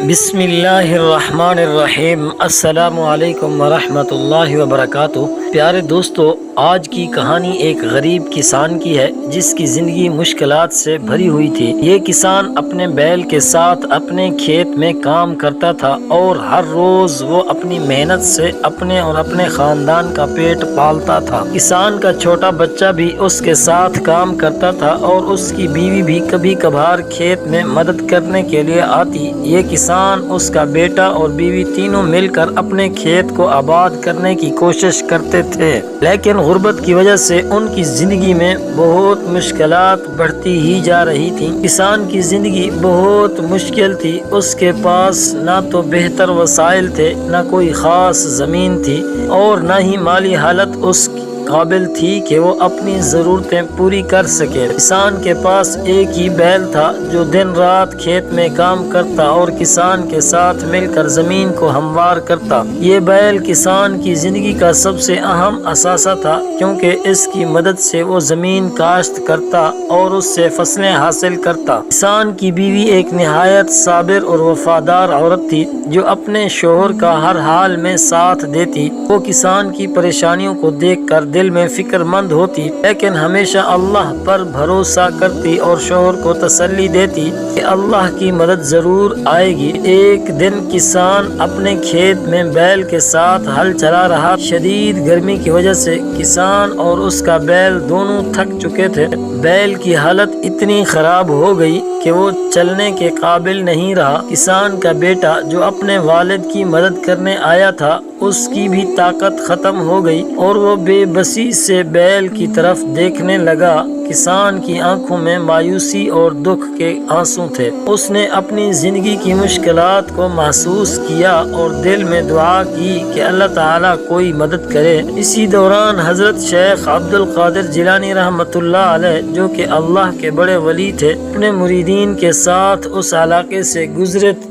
بسم اللہ الرحمن الرحیم۔ السلام علیکم ورحمۃ اللہ وبرکاتہ۔ پیارے دوستو، آج کی کہانی ایک غریب کسان کی ہے جس کی زندگی مشکلات سے بھری ہوئی تھی۔ یہ کسان اپنے بیل کے ساتھ اپنے کھیت میں کام کرتا تھا اور ہر روز وہ اپنی محنت سے اپنے اور اپنے خاندان کا پیٹ پالتا تھا۔ کسان کا چھوٹا بچہ بھی اس کے ساتھ کام کرتا تھا اور اس کی بیوی بھی کبھی کبھار کھیت میں مدد کرنے کے لیے آتی۔ یہ کسان، اس کا بیٹا اور بیوی تینوں مل کر اپنے کھیت کو آباد کرنے کی کوشش کرتے تھے، لیکن غربت کی وجہ سے ان کی زندگی میں بہت مشکلات بڑھتی ہی جا رہی تھیں۔ کسان کی زندگی بہت مشکل تھی۔ اس کے پاس نہ تو بہتر وسائل تھے، نہ کوئی خاص زمین تھی اور نہ ہی مالی حالت اس قابل تھی کہ وہ اپنی ضرورتیں پوری کر سکے۔ کسان کے پاس ایک ہی بیل تھا جو دن رات کھیت میں کام کرتا اور کسان کے ساتھ مل کر زمین کو ہموار کرتا۔ یہ بیل کسان کی زندگی کا سب سے اہم اثاثہ تھا، کیونکہ اس کی مدد سے وہ زمین کاشت کرتا اور اس سے فصلیں حاصل کرتا۔ کسان کی بیوی ایک نہایت صابر اور وفادار عورت تھی جو اپنے شوہر کا ہر حال میں ساتھ دیتی۔ وہ کسان کی پریشانیوں کو دیکھ کر دل میں فکر مند ہوتی، لیکن ہمیشہ اللہ پر بھروسہ کرتی اور شوہر کو تسلی دیتی کہ اللہ کی مدد ضرور آئے گی۔ ایک دن کسان اپنے کھیت میں بیل کے ساتھ ہل چلا رہا۔ شدید گرمی کی وجہ سے کسان اور اس کا بیل دونوں تھک چکے تھے۔ بیل کی حالت اتنی خراب ہو گئی کہ وہ چلنے کے قابل نہیں رہا۔ کسان کا بیٹا جو اپنے والد کی مدد کرنے آیا تھا، اس کی بھی طاقت ختم ہو گئی اور وہ بے بسی سے بیل کی طرف دیکھنے لگا۔ کسان کی آنکھوں میں مایوسی اور دکھ کے آنسو تھے۔ اس نے اپنی زندگی کی مشکلات کو محسوس کیا اور دل میں دعا کی کہ اللہ تعالیٰ کوئی مدد کرے۔ اسی دوران حضرت شیخ عبد القادر جیلانی رحمۃ اللہ علیہ، جو کہ اللہ کے بڑے ولی تھے، اپنے مریدین کے ساتھ اس علاقے سے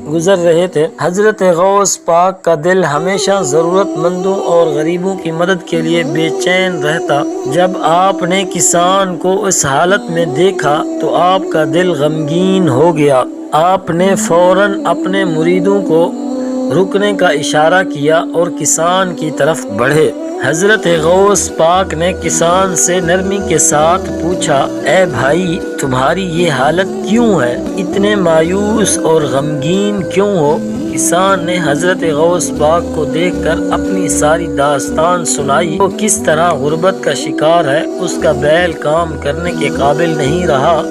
گزر رہے تھے۔ حضرت غوث پاک کا دل ہمیشہ ضرورت مندوں اور غریبوں کی مدد کے لیے بے چین رہتا۔ جب آپ نے کسان کو اس حالت میں دیکھا تو آپ کا دل غمگین ہو گیا۔ آپ نے فوراً اپنے مریدوں کو رکنے کا اشارہ کیا اور کسان کی طرف بڑھے۔ حضرت غوث پاک نے کسان سے نرمی کے ساتھ پوچھا، اے بھائی، تمہاری یہ حالت کیوں ہے؟ اتنے مایوس اور غمگین کیوں ہو؟ کسان نے حضرت غوث پاک کو دیکھ کر اپنی ساری داستان سنائی۔ وہ کس طرح غربت کا شکار ہے، اس کا بیل کام کرنے کے قابل نہیں رہا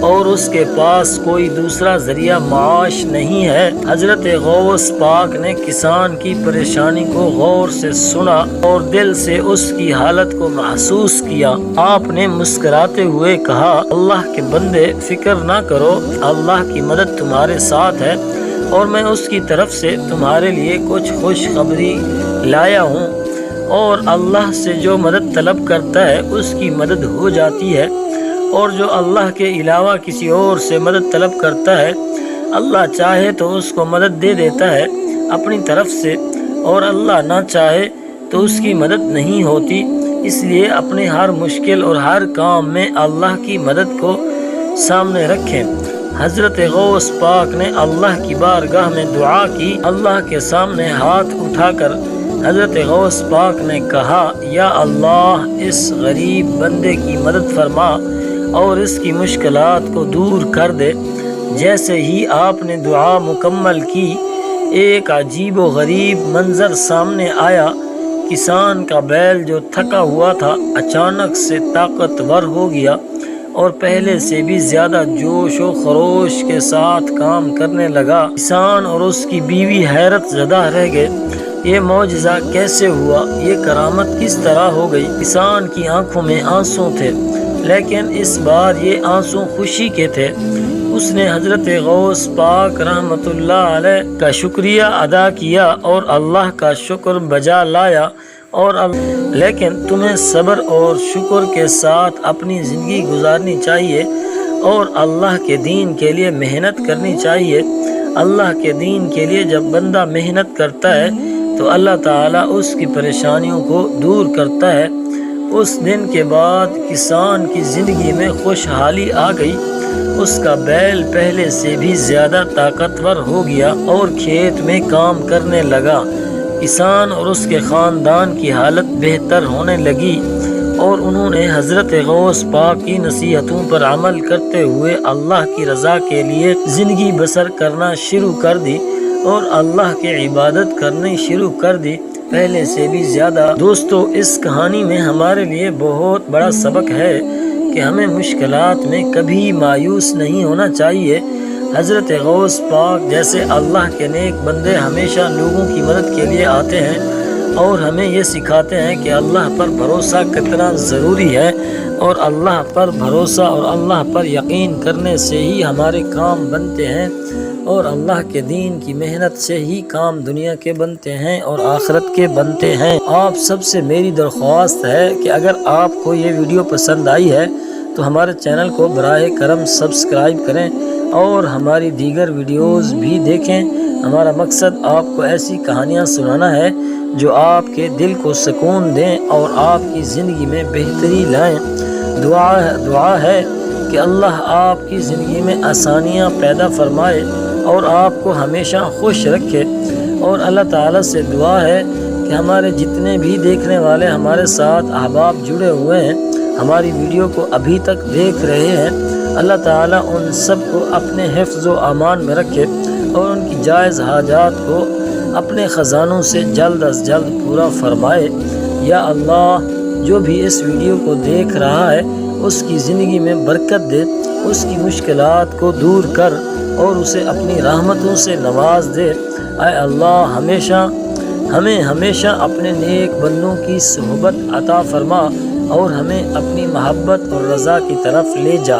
اور اس کے پاس کوئی دوسرا ذریعہ معاش نہیں ہے۔ حضرت غوث پاک نے کسان کی پریشانی کو غور سے سنا اور دل سے اس کی حالت کو محسوس کیا۔ آپ نے مسکراتے ہوئے کہا، اللہ کے بندے، فکر نہ کرو، اللہ کی مدد تمہارے ساتھ ہے اور میں اس کی طرف سے تمہارے لیے کچھ خوشخبری لایا ہوں، اور اللہ سے جو مدد طلب کرتا ہے اس کی مدد ہو جاتی ہے، اور جو اللہ کے علاوہ کسی اور سے مدد طلب کرتا ہے، اللہ چاہے تو اس کو مدد دے دیتا ہے اپنی طرف سے، اور اللہ نہ چاہے تو اس کی مدد نہیں ہوتی۔ اس لیے اپنے ہر مشکل اور ہر کام میں اللہ کی مدد کو سامنے رکھیں۔ حضرت غوث پاک نے اللہ کی بارگاہ میں دعا کی۔ اللہ کے سامنے ہاتھ اٹھا کر حضرت غوث پاک نے کہا، یا اللہ، اس غریب بندے کی مدد فرما اور اس کی مشکلات کو دور کر دے۔ جیسے ہی آپ نے دعا مکمل کی، ایک عجیب و غریب منظر سامنے آیا۔ کسان کا بیل جو تھکا ہوا تھا اچانک سے طاقتور ہو گیا اور پہلے سے بھی زیادہ جوش و خروش کے ساتھ کام کرنے لگا۔ کسان اور اس کی بیوی حیرت زدہ رہ گئے۔ یہ معجزہ کیسے ہوا؟ یہ کرامت کس طرح ہو گئی؟ کسان کی آنکھوں میں آنسو تھے، لیکن اس بار یہ آنسو خوشی کے تھے۔ اس نے حضرت غوث پاک رحمۃ اللہ علیہ کا شکریہ ادا کیا اور اللہ کا شکر بجا لایا، لیکن تمہیں صبر اور شکر کے ساتھ اپنی زندگی گزارنی چاہیے اور اللہ کے دین کے لیے محنت کرنی چاہیے۔ اللہ کے دین کے لیے جب بندہ محنت کرتا ہے تو اللہ تعالیٰ اس کی پریشانیوں کو دور کرتا ہے۔ اس دن کے بعد کسان کی زندگی میں خوشحالی آ گئی اس کا بیل پہلے سے بھی زیادہ طاقتور ہو گیا اور کھیت میں کام کرنے لگا۔ کسان اور اس کے خاندان کی حالت بہتر ہونے لگی اور انہوں نے حضرت غوث پاک کی نصیحتوں پر عمل کرتے ہوئے اللہ کی رضا کے لیے زندگی بسر کرنا شروع کر دی اور اللہ کی عبادت کرنی شروع کر دی پہلے سے بھی زیادہ۔ دوستو، اس کہانی میں ہمارے لیے بہت بڑا سبق ہے کہ ہمیں مشکلات میں کبھی مایوس نہیں ہونا چاہیے۔ حضرت غوث پاک جیسے اللہ کے نیک بندے ہمیشہ لوگوں کی مدد کے لیے آتے ہیں اور ہمیں یہ سکھاتے ہیں کہ اللہ پر بھروسہ کتنا ضروری ہے، اور اللہ پر بھروسہ اور اللہ پر یقین کرنے سے ہی ہمارے کام بنتے ہیں، اور اللہ کے دین کی محنت سے ہی کام دنیا کے بنتے ہیں اور آخرت کے بنتے ہیں۔ آپ سب سے میری درخواست ہے کہ اگر آپ کو یہ ویڈیو پسند آئی ہے تو ہمارے چینل کو براہ کرم سبسکرائب کریں اور ہماری دیگر ویڈیوز بھی دیکھیں۔ ہمارا مقصد آپ کو ایسی کہانیاں سنانا ہے جو آپ کے دل کو سکون دیں اور آپ کی زندگی میں بہتری لائیں۔ دعا ہے کہ اللہ آپ کی زندگی میں آسانیاں پیدا فرمائے اور آپ کو ہمیشہ خوش رکھے، اور اللہ تعالیٰ سے دعا ہے کہ ہمارے جتنے بھی دیکھنے والے ہمارے ساتھ احباب جڑے ہوئے ہیں، ہماری ویڈیو کو ابھی تک دیکھ رہے ہیں، اللہ تعالیٰ ان سب کو اپنے حفظ و امان میں رکھے اور ان کی جائز حاجات کو اپنے خزانوں سے جلد از جلد پورا فرمائے۔ یا اللہ، جو بھی اس ویڈیو کو دیکھ رہا ہے اس کی زندگی میں برکت دے، اس کی مشکلات کو دور کر اور اسے اپنی رحمتوں سے نواز دے۔ اے اللہ، ہمیں ہمیشہ اپنے نیک بندوں کی صحبت عطا فرما اور ہمیں اپنی محبت اور رضا کی طرف لے جا۔